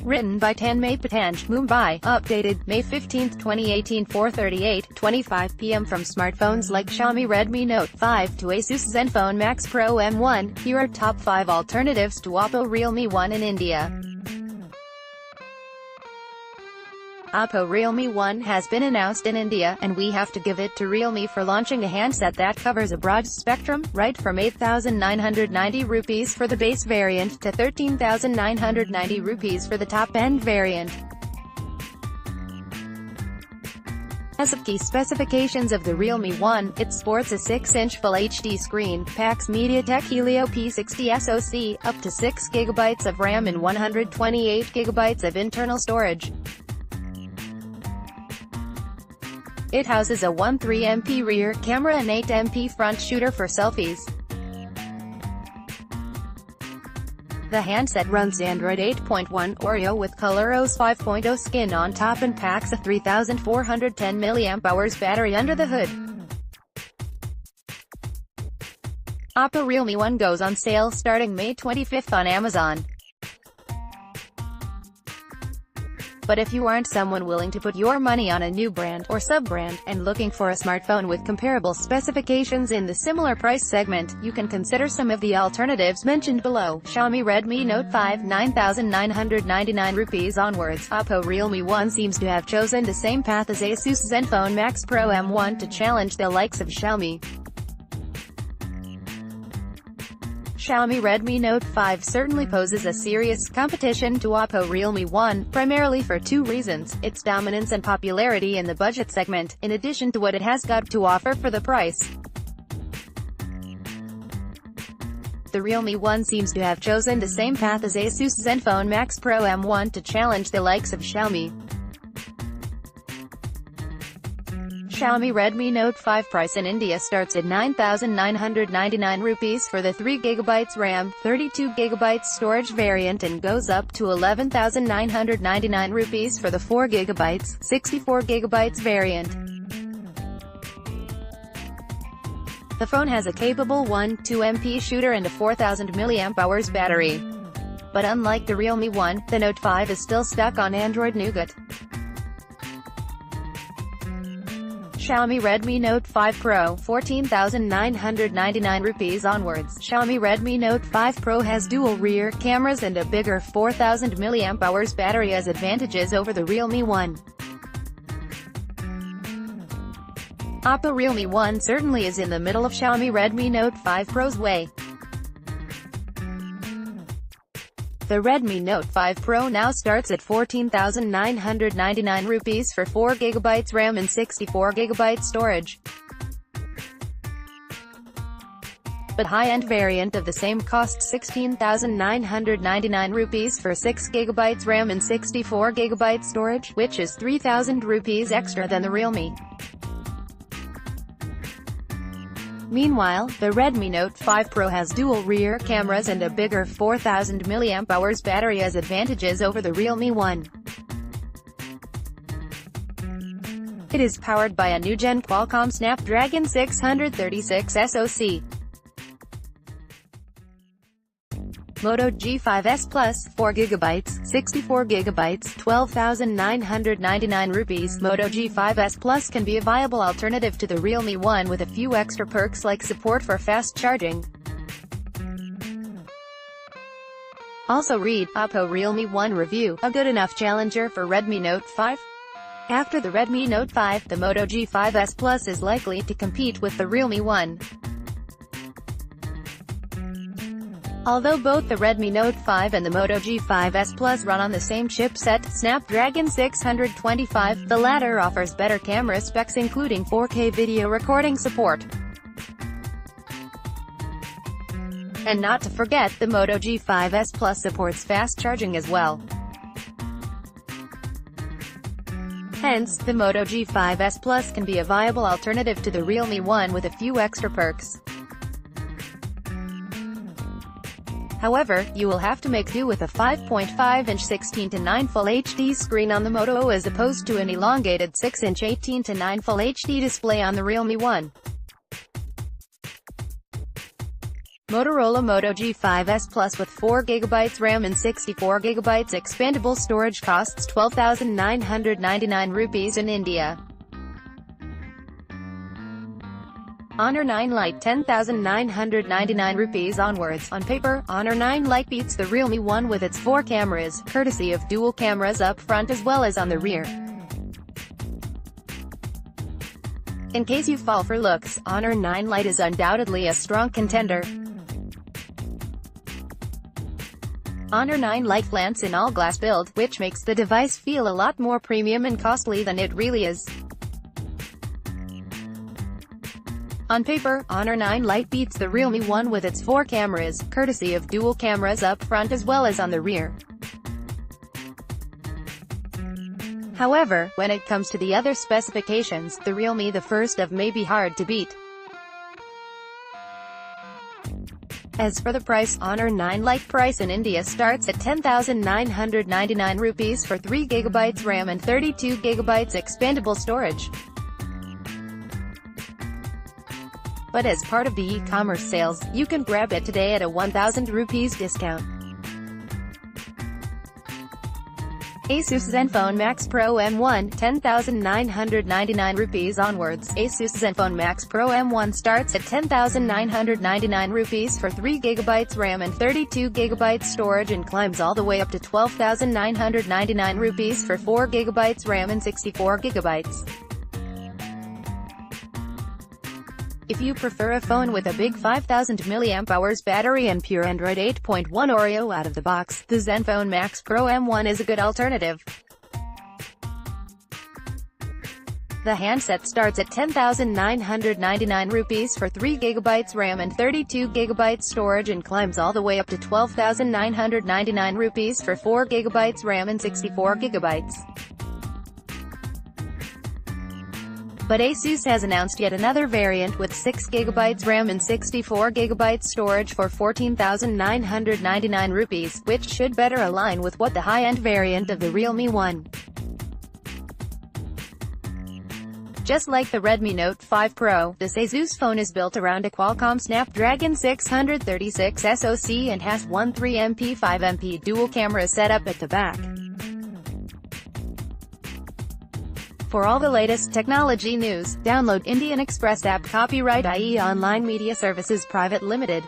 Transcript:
Written by Tanmay Patange, Mumbai. Updated, May 15, 2018 4:38:25 p.m. From smartphones like Xiaomi Redmi Note 5 to Asus Zenfone Max Pro M1, here are top 5 alternatives to Oppo Realme 1 in India. Oppo Realme 1 has been announced in India, and we have to give it to Realme for launching a handset that covers a broad spectrum, right from 8,990 rupees for the base variant to 13,990 rupees for the top-end variant. As of key specifications of the Realme 1, it sports a 6-inch Full HD screen, packs MediaTek Helio P60 SoC, up to 6GB of RAM and 128GB of internal storage. It houses a 13MP rear camera and 8MP front shooter for selfies. The handset runs Android 8.1 Oreo with ColorOS 5.0 skin on top and packs a 3,410 mAh battery under the hood. Oppo Realme 1 goes on sale starting May 25 on Amazon. But if you aren't someone willing to put your money on a new brand, or sub-brand, and looking for a smartphone with comparable specifications in the similar price segment, you can consider some of the alternatives mentioned below. Xiaomi Redmi Note 5, 9,999 rupees onwards. Oppo Realme 1 seems to have chosen the same path as Asus Zenfone Max Pro M1 to challenge the likes of Xiaomi. Xiaomi Redmi Note 5 certainly poses a serious competition to Oppo Realme 1, primarily for two reasons: its dominance and popularity in the budget segment, in addition to what it has got to offer for the price. The Realme 1 seems to have chosen the same path as Asus Zenfone Max Pro M1 to challenge the likes of Xiaomi. Xiaomi Redmi Note 5 price in India starts at 9,999 rupees for the 3GB RAM, 32GB storage variant and goes up to 11,999 rupees for the 4GB, 64GB variant. The phone has a capable 12MP shooter and a 4,000 mAh battery. But unlike the Realme 1, the Note 5 is still stuck on Android Nougat. Xiaomi Redmi Note 5 Pro, 14,999 rupees onwards. Xiaomi Redmi Note 5 Pro has dual rear cameras and a bigger 4,000 mAh battery as advantages over the Realme 1. Oppo Realme 1 certainly is in the middle of Xiaomi Redmi Note 5 Pro's way. The Redmi Note 5 Pro now starts at 14,999 rupees for 4GB RAM and 64GB storage. But high-end variant of the same costs 16,999 rupees for 6GB RAM and 64GB storage, which is 3,000 rupees extra than the Realme. Meanwhile, the Redmi Note 5 Pro has dual rear cameras and a bigger 4,000 mAh battery as advantages over the Realme 1. It is powered by a new-gen Qualcomm Snapdragon 636 SoC. Moto G5s Plus, 4GB, 64GB, 12,999 rupees. Moto G5s Plus can be a viable alternative to the Realme 1 with a few extra perks like support for fast charging. Also read, Oppo Realme 1 review, a good enough challenger for Redmi Note 5? After the Redmi Note 5, the Moto G5s Plus is likely to compete with the Realme 1. Although both the Redmi Note 5 and the Moto G5s Plus run on the same chipset, Snapdragon 625, the latter offers better camera specs including 4K video recording support. And not to forget, the Moto G5s Plus supports fast charging as well. Hence, the Moto G5s Plus can be a viable alternative to the Realme 1 with a few extra perks. However, you will have to make do with a 5.5-inch 16:9 Full HD screen on the Moto as opposed to an elongated 6-inch 18:9 Full HD display on the Realme 1. Motorola Moto G5s Plus with 4GB RAM and 64GB expandable storage costs 12,999 rupees in India. Honor 9 Lite 10,999 rupees onwards. On paper, Honor 9 Lite beats the Realme 1 with its 4 cameras, courtesy of dual cameras up front as well as on the rear. In case you fall for looks, Honor 9 Lite is undoubtedly a strong contender. Honor 9 Lite flaunts an all-glass build, which makes the device feel a lot more premium and costly than it really is. On paper, Honor 9 Lite beats the Realme 1 with its 4 cameras, courtesy of dual cameras up front as well as on the rear. However, when it comes to the other specifications, the Realme the first of may be hard to beat. As for the price, Honor 9 Lite price in India starts at 10,999 rupees for 3GB RAM and 32GB expandable storage. But as part of the e-commerce sales, you can grab it today at a 1,000 rupees discount. Asus Zenfone Max Pro M1, 10,999 rupees onwards. Asus Zenfone Max Pro M1 starts at 10,999 rupees for 3GB RAM and 32GB storage and climbs all the way up to 12,999 rupees for 4GB RAM and 64GB. If you prefer a phone with a big 5000 mAh battery and pure Android 8.1 Oreo out of the box, the Zenfone Max Pro M1 is a good alternative. The handset starts at 10,999 rupees for 3GB RAM and 32GB storage and climbs all the way up to 12,999 rupees for 4GB RAM and 64GB. But Asus has announced yet another variant with 6GB RAM and 64GB storage for 14,999 rupees, which should better align with what the high-end variant of the Realme 1. Just like the Redmi Note 5 Pro, this Asus phone is built around a Qualcomm Snapdragon 636 SoC and has one 3MP 5MP dual camera setup at the back. For all the latest technology news, download Indian Express app. Copyright IE Online Media Services Private Limited.